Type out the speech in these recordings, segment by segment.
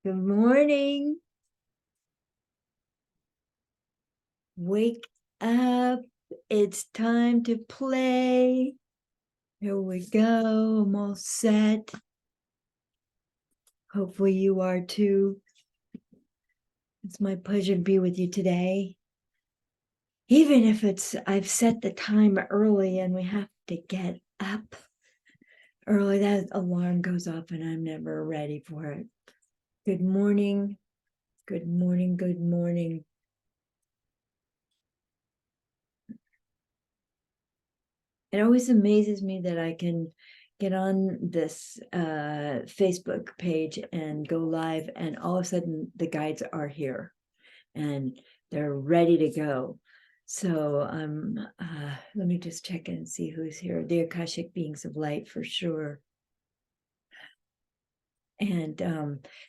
Good morning. Wake up. It's time to play. Here we go. I'm all set. Hopefully you are too. It's my pleasure to be with you today. Even if I've set the time early and we have to get up early, that alarm goes off and I'm never ready for it. Good morning. Good morning. Good morning. It always amazes me that I can get on this Facebook page and go live, and all of a sudden the guides are here and they're ready to go. So let me just check and see who's here. The Akashic beings of light for sure. And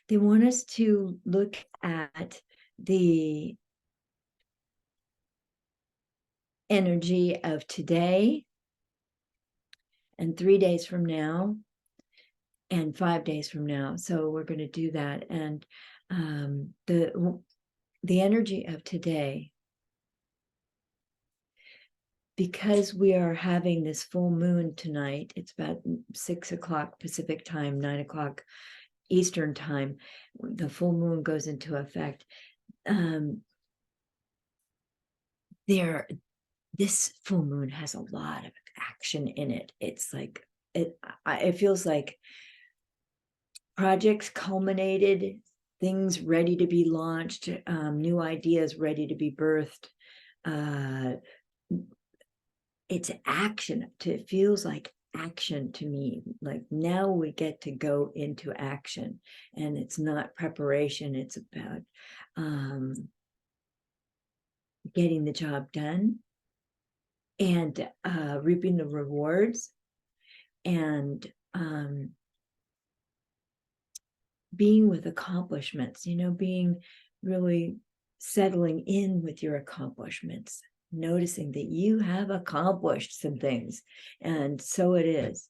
they want us to look at the energy of today and 3 days from now and 5 days from now. So we're going to do that. And the energy of today, because we are having this full moon tonight, it's about 6 o'clock Pacific time, 9 o'clock Eastern time, the full moon goes into effect. This full moon has a lot of action in it. It's like, it feels like projects culminated, things ready to be launched, new ideas ready to be birthed. It's action. It feels like action to me. Like now we get to go into action, and it's not preparation. It's about getting the job done and reaping the rewards, and being with accomplishments, being really settling in with your accomplishments, noticing that you have accomplished some things. And so it is.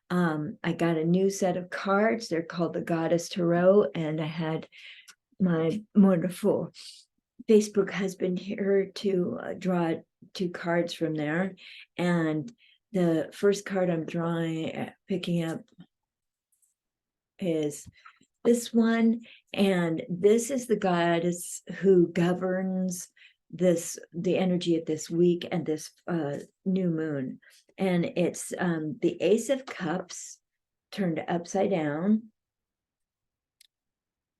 I got a new set of cards. They're called the Goddess Tarot, and I had my wonderful Facebook husband here to draw 2 cards from there. And the first card I'm picking up is this one, and this is the goddess who governs the energy of this week and this new moon. And it's the Ace of Cups turned upside down.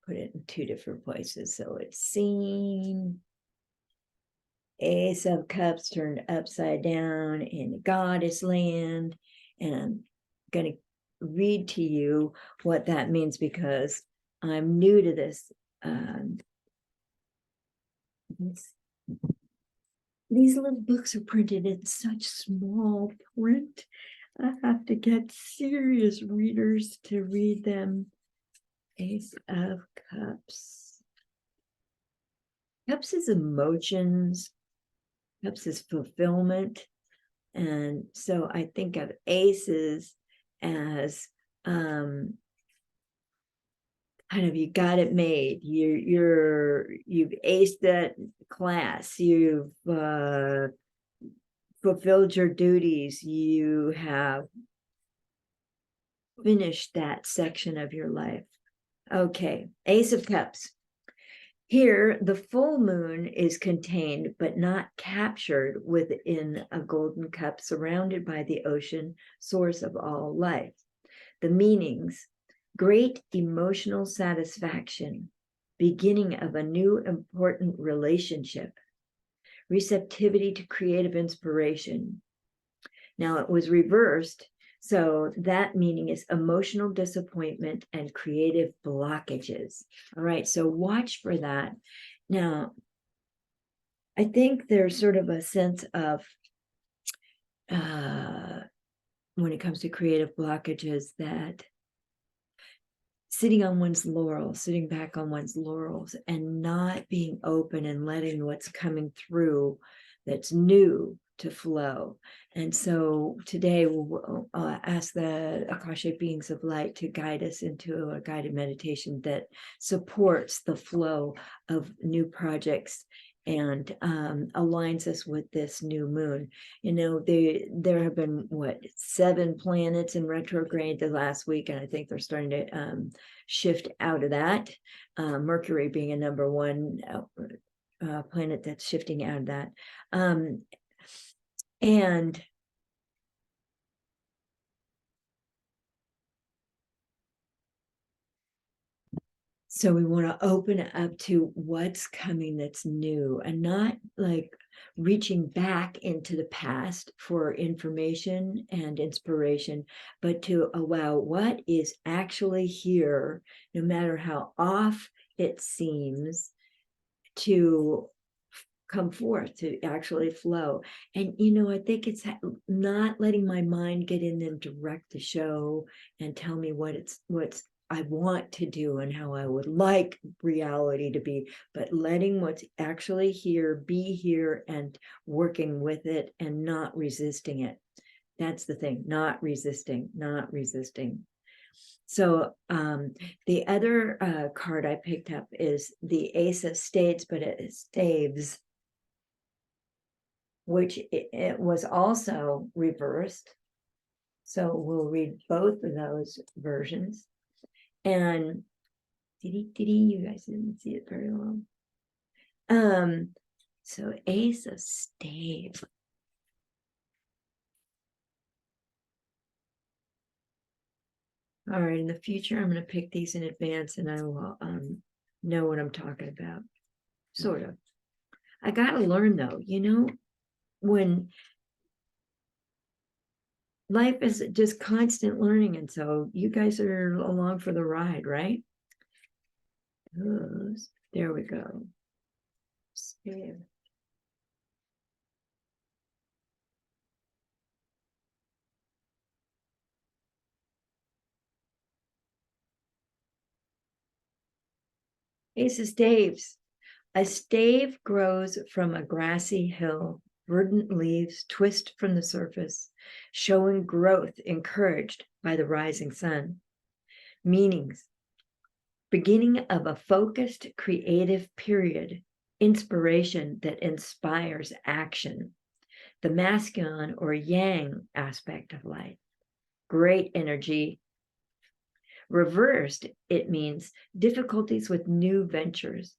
Put it in 2 different places so it's seen. Ace of Cups turned upside down in the goddess land. And I'm going to read to you what that means, because I'm new to this. These little books are printed in such small print. I have to get serious readers to read them. Ace of Cups. Cups is emotions. Cups is fulfillment. And so I think of aces as kind of, you got it made. You've aced that class. You've fulfilled your duties. You have finished that section of your life. Okay, Ace of Cups. Here, the full moon is contained but not captured within a golden cup surrounded by the ocean, source of all life. The meanings: great emotional satisfaction, beginning of a new important relationship, receptivity to creative inspiration. Now it was reversed, so that meaning is emotional disappointment and creative blockages. All right, so watch for that. Now, I think there's sort of a sense of, when it comes to creative blockages, that sitting back on one's laurels and not being open and letting what's coming through that's new to flow. And so today we'll ask the Akashic beings of light to guide us into a guided meditation that supports the flow of new projects and aligns us with this new moon. You know, there have been 7 planets in retrograde the last week, and I think they're starting to shift out of that. Mercury being a number 1 planet that's shifting out of that. And so we want to open it up to what's coming that's new, and not like reaching back into the past for information and inspiration, but to allow what is actually here, no matter how off it seems, to come forth, to actually flow. And you know, I think it's not letting my mind get in and direct the show and tell me what's I want to do and how I would like reality to be, but letting what's actually here be here and working with it and not resisting it. That's the thing, not resisting. So the other card I picked up is the Ace of Staves, but it's staves, which it was also reversed. So we'll read both of those versions. And you guys didn't see it very well. So Ace of Staves. All right, in the future, I'm going to pick these in advance and I will know what I'm talking about. Sort of. I got to learn though, you know, when life is just constant learning. And so you guys are along for the ride, right? There we go. Save. Ace of Staves. A stave grows from a grassy hill. Verdant leaves twist from the surface, showing growth encouraged by the rising sun. Meanings. Beginning of a focused, creative period. Inspiration that inspires action. The masculine or yang aspect of life. Great energy. Reversed, it means difficulties with new ventures,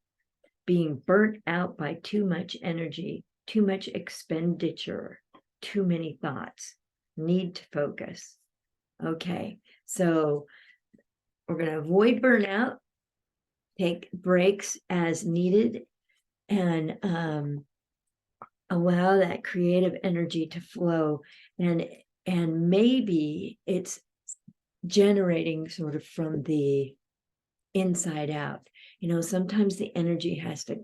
being burnt out by too much energy, too much expenditure, too many thoughts, need to focus. Okay, so we're going to avoid burnout, take breaks as needed, and allow that creative energy to flow. And maybe it's generating sort of from the inside out. You know, sometimes the energy has to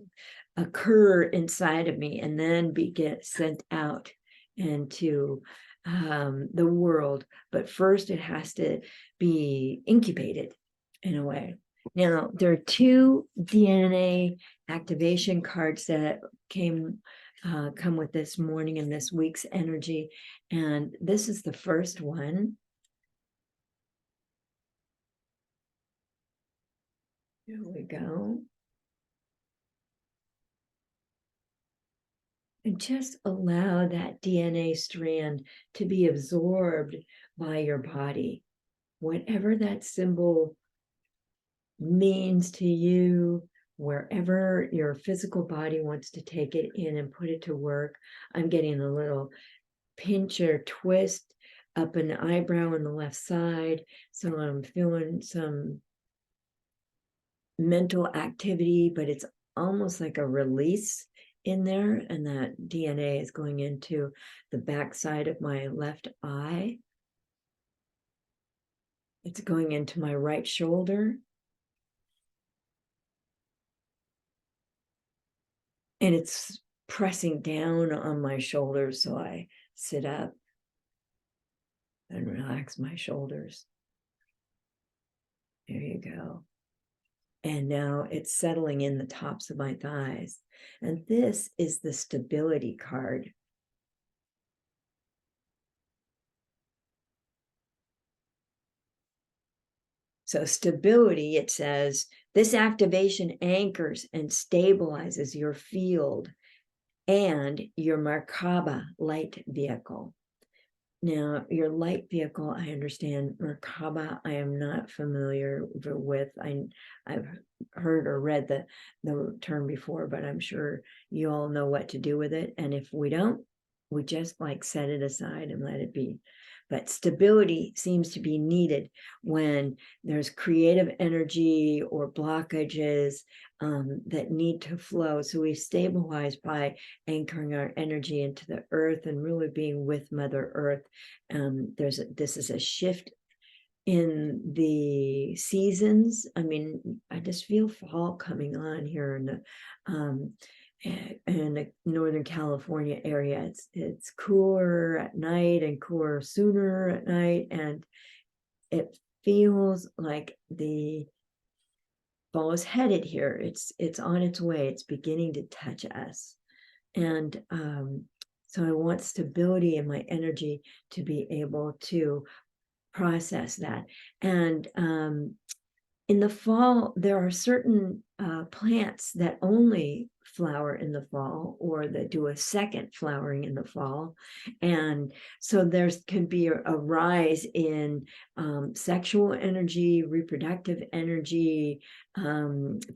occur inside of me and then get sent out into the world. But first it has to be incubated in a way. Now, there are 2 DNA activation cards that come with this morning and this week's energy. And this is the first one. There we go. And just allow that DNA strand to be absorbed by your body. Whatever that symbol means to you, wherever your physical body wants to take it in and put it to work. I'm getting a little pinch or twist up an eyebrow on the left side. So I'm feeling some mental activity, but it's almost like a release in there, and that DNA is going into the back side of my left eye. It's going into my right shoulder. And it's pressing down on my shoulders, so I sit up and relax my shoulders. There you go. And now it's settling in the tops of my thighs. And this is the stability card. So stability, it says, this activation anchors and stabilizes your field and your Merkaba light vehicle. Now, your light vehicle, I understand. Merkaba, I am not familiar with. I've heard or read the term before, but I'm sure you all know what to do with it. And if we don't, we just like set it aside and let it be. But stability seems to be needed when there's creative energy or blockages that need to flow. So we stabilize by anchoring our energy into the earth and really being with Mother Earth. This is a shift in the seasons. I mean, I just feel fall coming on here in the Northern California area. It's cooler at night and cooler sooner at night, and it feels like the fall is headed here. It's on its way. It's beginning to touch us. And so I want stability in my energy to be able to process that. And in the fall, there are certain plants that only flower in the fall, or that do a second flowering in the fall. And so there's can be a rise in sexual energy, reproductive energy,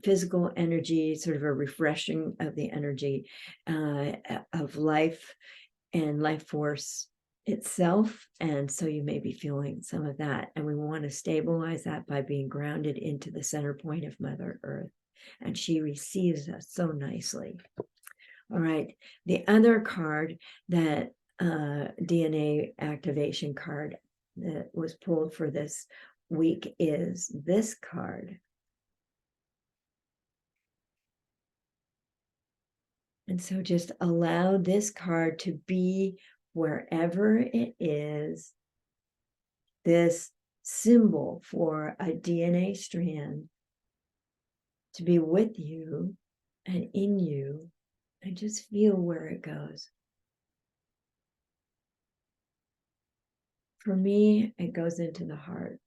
physical energy, sort of a refreshing of the energy of life and life force itself. And so you may be feeling some of that, and we want to stabilize that by being grounded into the center point of Mother Earth, and she receives us so nicely. All right, the other card, that DNA activation card that was pulled for this week, is this card. And so just allow this card to be wherever it is, this symbol for a DNA strand, to be with you and in you, and just feel where it goes. For me, it goes into the heart.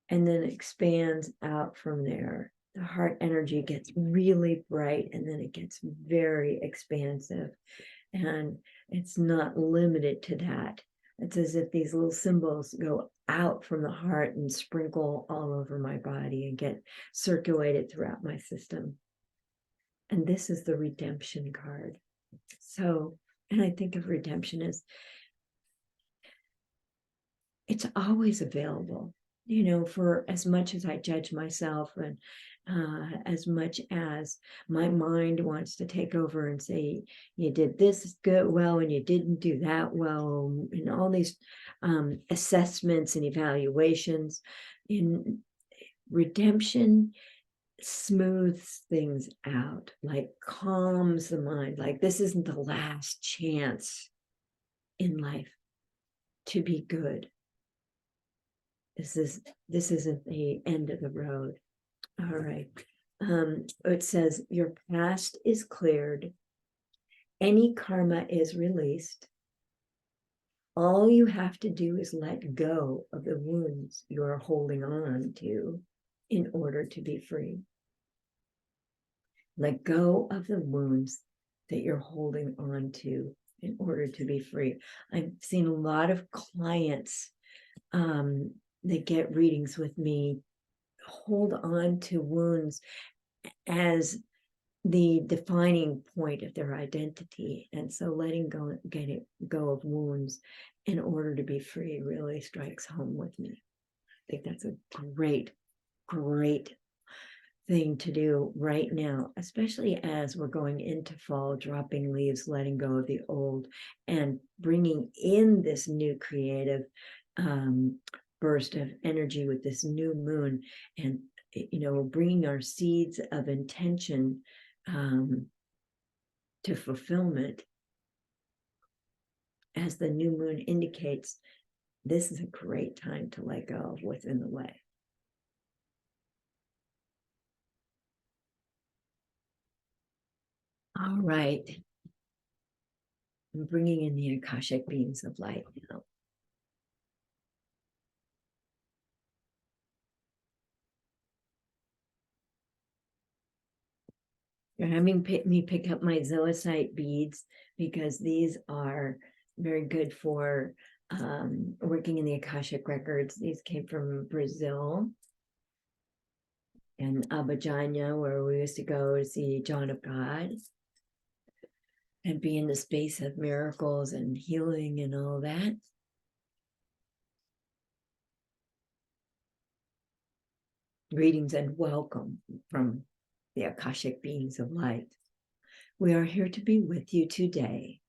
And then expands out from there. The heart energy gets really bright, and then it gets very expansive. And it's not limited to that. It's as if these little symbols go out from the heart and sprinkle all over my body and get circulated throughout my system. And this is the redemption card. So, and I think of redemption as, it's always available, you know, for as much as I judge myself, and as much as my mind wants to take over and say, you did this good well and you didn't do that well, and all these assessments and evaluations. In redemption, smooths things out, like calms the mind, like this isn't the last chance in life to be good. This isn't the end of the road. All right. It says your past is cleared. Any karma is released. All you have to do is let go of the wounds you are holding on to in order to be free. Let go of the wounds that you're holding on to in order to be free. I've seen a lot of clients that get readings with me hold on to wounds as the defining point of their identity. And so getting go of wounds in order to be free really strikes home with me. I think that's a great thing to do right now, especially as we're going into fall, dropping leaves, letting go of the old, and bringing in this new creative burst of energy with this new moon, and bringing our seeds of intention to fulfillment. As the new moon indicates, this is a great time to let go of what's in the way. All right. I'm bringing in the Akashic beings of light now. You're having me pick up my zoisite beads because these are very good for working in the Akashic records. These came from Brazil and Abidjan, where we used to go to see John of God and be in the space of miracles and healing and all that. Greetings and welcome from the Akashic beings of light. We are here to be with you today.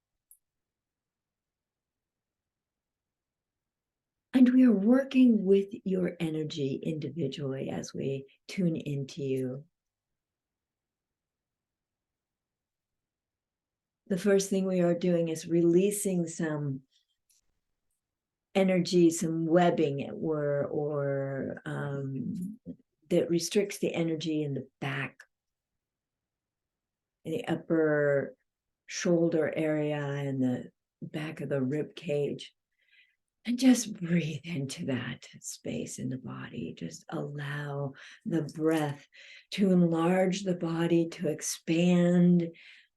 And we are working with your energy individually as we tune into you. The first thing we are doing is releasing some energy, some webbing or that restricts the energy in the back, in the upper shoulder area and the back of the rib cage. And just breathe into that space in the body. Just allow the breath to enlarge the body, to expand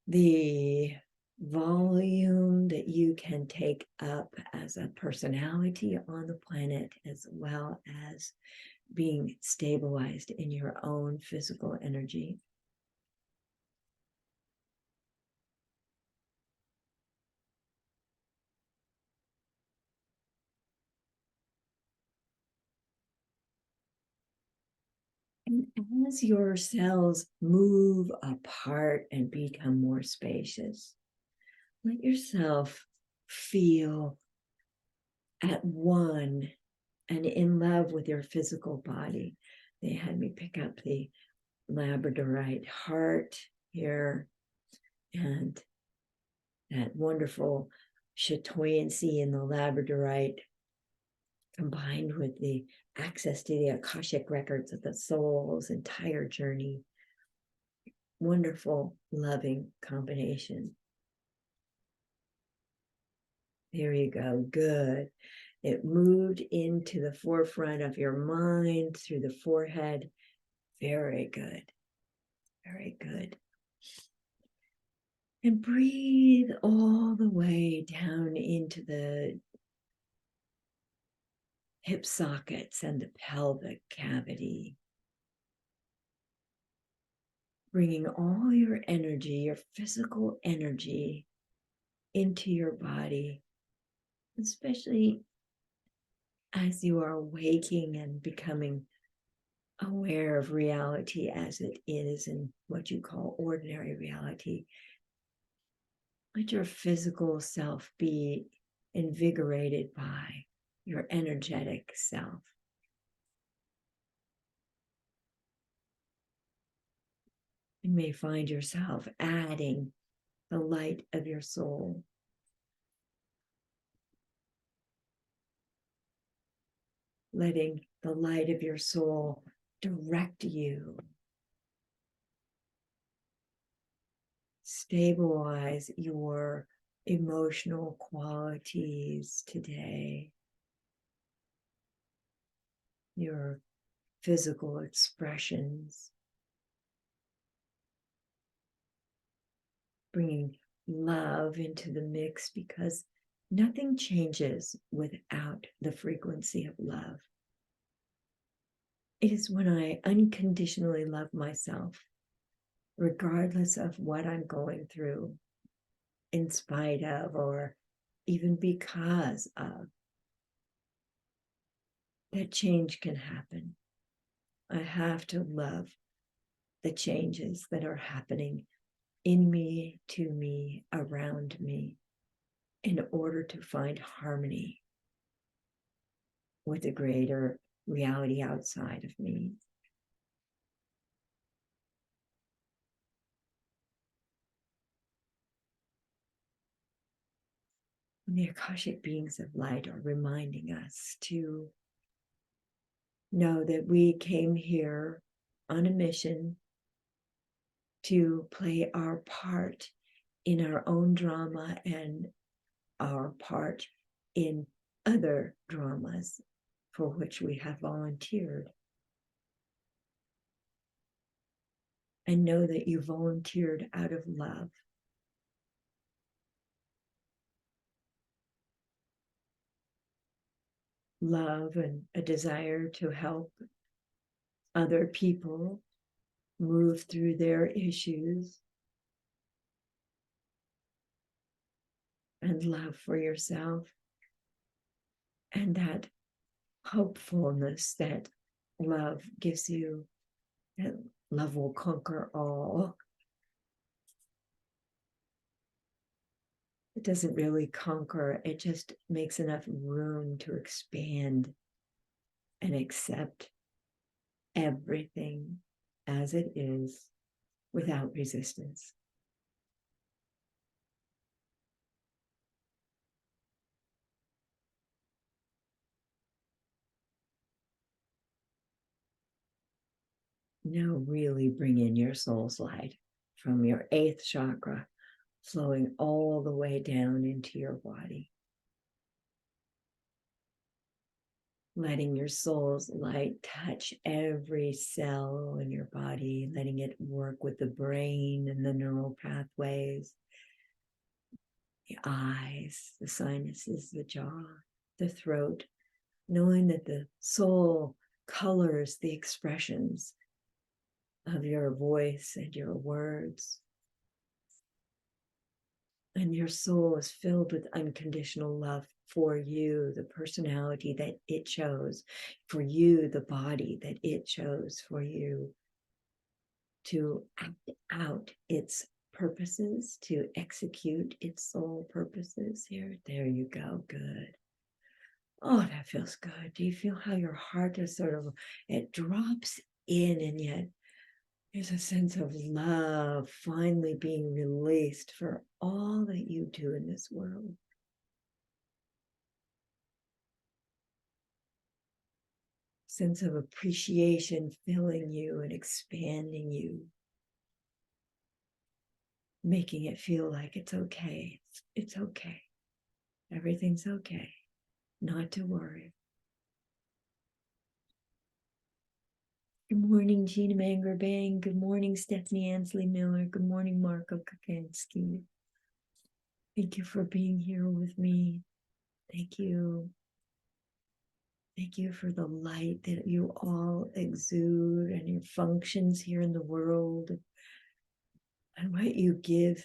the volume that you can take up as a personality on the planet, as well as being stabilized in your own physical energy. And as your cells move apart and become more spacious, let yourself feel at one and in love with your physical body. They had me pick up the labradorite heart here and that wonderful chatoyancy in the labradorite combined with the access to the Akashic records of the soul's entire journey. Wonderful, loving combination. There you go. Good. It moved into the forefront of your mind through the forehead. Very good. Very good. And breathe all the way down into the hip sockets and the pelvic cavity. Bringing all your energy, your physical energy, into your body, especially as you are waking and becoming aware of reality as it is in what you call ordinary reality. Let your physical self be invigorated by your energetic self. You may find yourself adding the light of your soul. Letting the light of your soul direct you. Stabilize your emotional qualities today. Your physical expressions. Bringing love into the mix because nothing changes without the frequency of love. It is when I unconditionally love myself, regardless of what I'm going through, in spite of, or even because of, that change can happen. I have to love the changes that are happening in me, to me, around me, in order to find harmony with the greater reality outside of me. And the Akashic beings of light are reminding us to know that we came here on a mission to play our part in our own drama and our part in other dramas for which we have volunteered. and know that you volunteered out of love. Love and a desire to help other people move through their issues, and love for yourself, and that hopefulness that love gives you, that love will conquer all. It doesn't really conquer, it just makes enough room to expand and accept everything as it is without resistance. Now really bring in your soul's light from your 8th chakra, flowing all the way down into your body. Letting your soul's light touch every cell in your body, letting it work with the brain and the neural pathways, the eyes, the sinuses, the jaw, the throat, knowing that the soul colors the expressions of your voice and your words. And your soul is filled with unconditional love for you, the personality that it chose, for you, the body that it chose for you, to act out its purposes, to execute its soul purposes. Here, there you go. Good. Oh, that feels good. Do you feel how your heart is sort of, it drops in, and yet there's a sense of love finally being released for all that you do in this world. Sense of appreciation filling you and expanding you, making it feel like it's okay. It's okay. Everything's okay. Not to worry. Good morning, Gina Mangerbang. Good morning, Stephanie Ansley Miller. Good morning, Marco Kaczynski. Thank you for being here with me. Thank you. Thank you for the light that you all exude and your functions here in the world, and what you give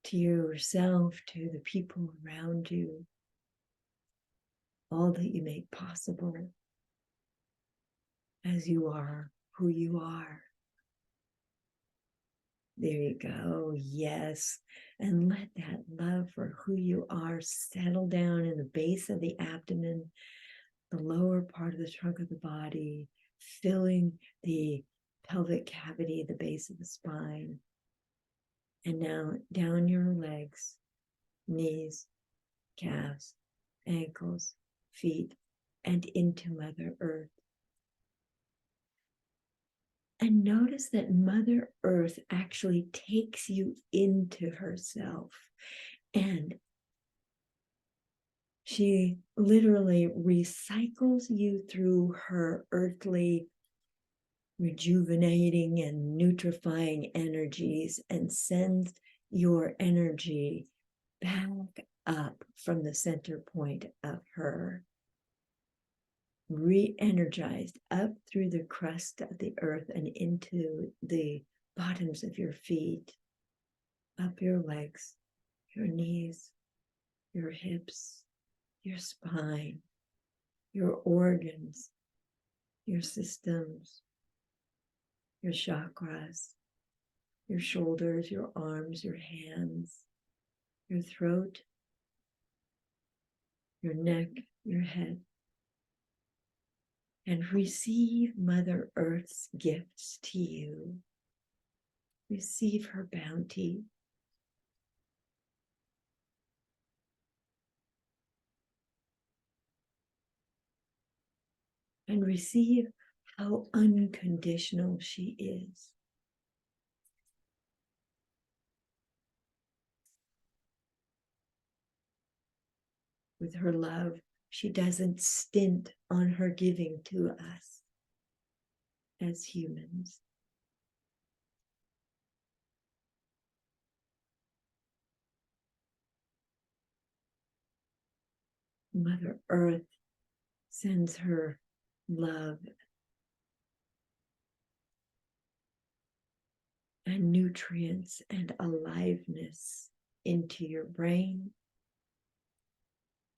to yourself, to the people around you, all that you make possible as you are who you are. There you go. Yes. And let that love for who you are settle down in the base of the abdomen, the lower part of the trunk of the body, filling the pelvic cavity, the base of the spine. And now down your legs, knees, calves, ankles, feet, and into Mother Earth. And notice that Mother Earth actually takes you into herself, and she literally recycles you through her earthly rejuvenating and nutrifying energies and sends your energy back up from the center point of her, re-energized up through the crust of the earth and into the bottoms of your feet, up your legs, your knees, your hips, your spine, your organs, your systems, your chakras, your shoulders, your arms, your hands, your throat, your neck, your head, and receive Mother Earth's gifts to you. Receive her bounty. And receive how unconditional she is. With her love, she doesn't stint on her giving to us as humans. Mother Earth sends her love and nutrients and aliveness into your brain.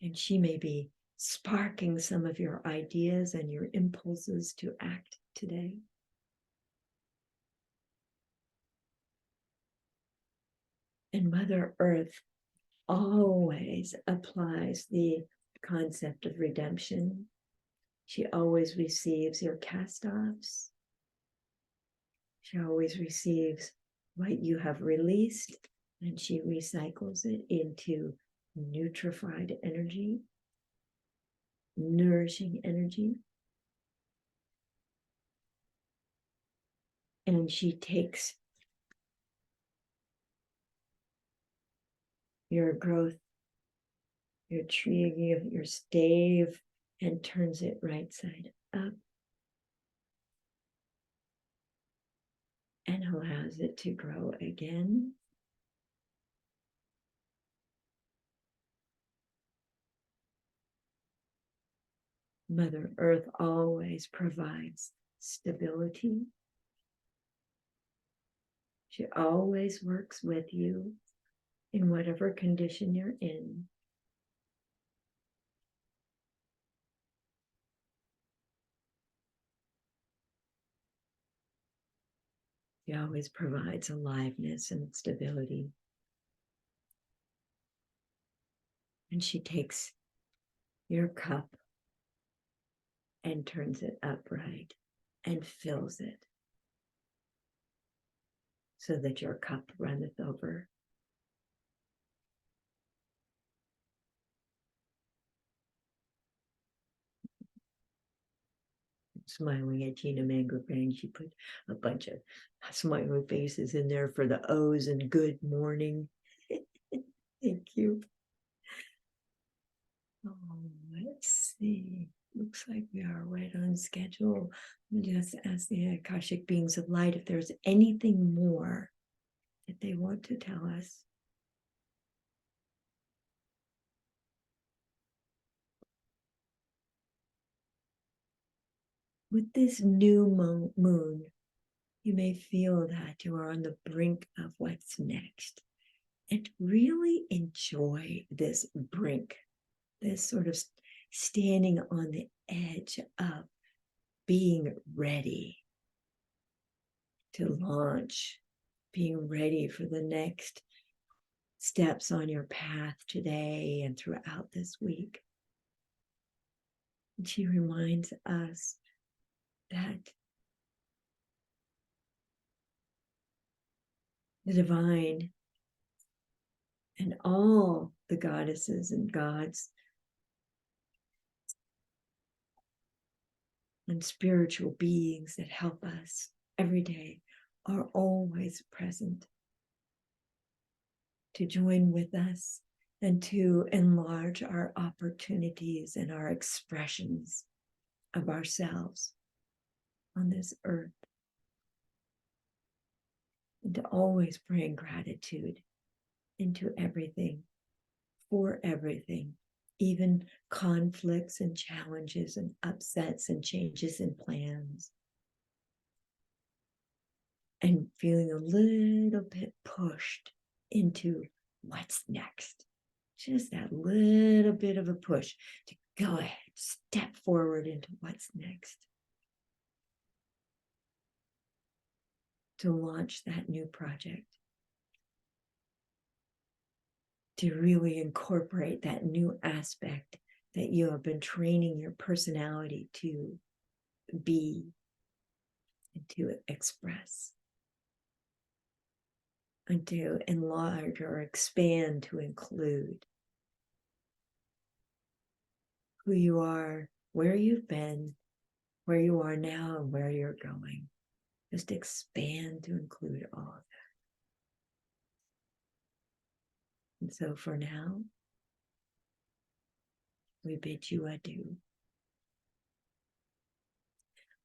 And she may be sparking some of your ideas and your impulses to act today. And Mother Earth always applies the concept of redemption. She always receives your cast-offs. She always receives what you have released, and she recycles it into nutrified energy, nourishing energy. And she takes your growth, your tree, your stave, and turns it right side up and allows it to grow again. Mother Earth always provides stability. She always works with you in whatever condition you're in. She always provides aliveness and stability. And she takes your cup and turns it upright and fills it so that your cup runneth over. Smiling at Gina Mangrove, she put a bunch of smiling faces in there for the O's and good morning. Thank you. Oh, let's see. Looks like we are right on schedule. Just ask the Akashic beings of light if there's anything more that they want to tell us. With this new moon, you may feel that you are on the brink of what's next. And really enjoy this brink, this sort of standing on the edge of being ready to launch, being ready for the next steps on your path today and throughout this week. And she reminds us that the divine and all the goddesses and gods and spiritual beings that help us every day are always present to join with us and to enlarge our opportunities and our expressions of ourselves on this earth. And to always bring gratitude into everything, for everything, even conflicts and challenges and upsets and changes in plans. And feeling a little bit pushed into what's next. Just that little bit of a push to go ahead, step forward into what's next. To launch that new project. To really incorporate that new aspect that you have been training your personality to be and to express. And to enlarge or expand to include who you are, where you've been, where you are now, and where you're going. Just expand to include all of that. And so for now, we bid you adieu.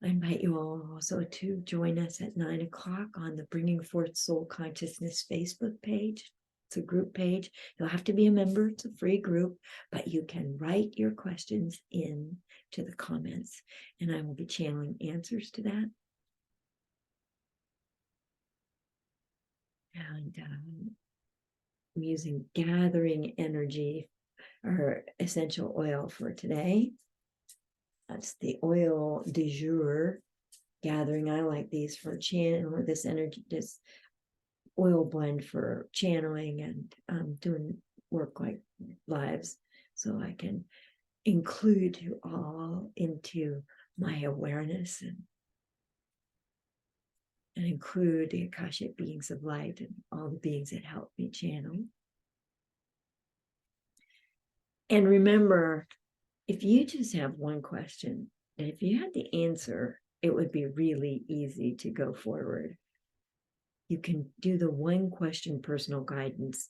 I invite you all also to join us at 9 o'clock on the Bringing Forth Soul Consciousness Facebook page. It's a group page. You'll have to be a member. It's a free group, but you can write your questions in to the comments, and I will be channeling answers to that. And I'm using gathering energy or essential oil for today. That's the oil du jour gathering. I like these for channeling this energy, this oil blend for channeling and doing work like lives, so I can include you all into my awareness and include the Akashic beings of light and all the beings that help me channel. And remember, if you just have one question, and if you had the answer, it would be really easy to go forward. You can do the one question personal guidance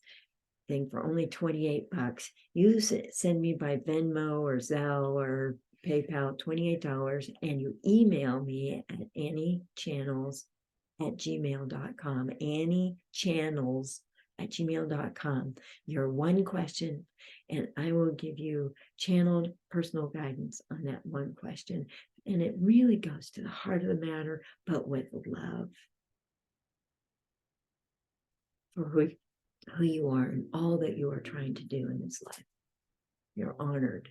thing for only $28. You send me by Venmo or Zelle or PayPal $28, and you email me at anniechannels@gmail.com, anniechannels@gmail.com, your one question, and I will give you channeled personal guidance on that one question. And it really goes to the heart of the matter, but with love for who you are and all that you are trying to do in this life. You're honored.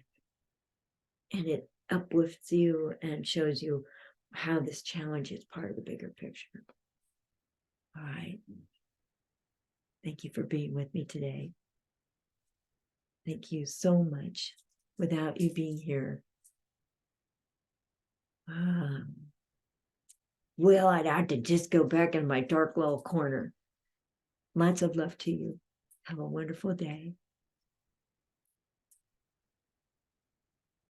And it uplifts you and shows you how this challenge is part of the bigger picture. All right. Thank you for being with me today. Thank you so much. Without you being here, well, I'd have to just go back in my dark little corner. Lots of love to you. Have a wonderful day.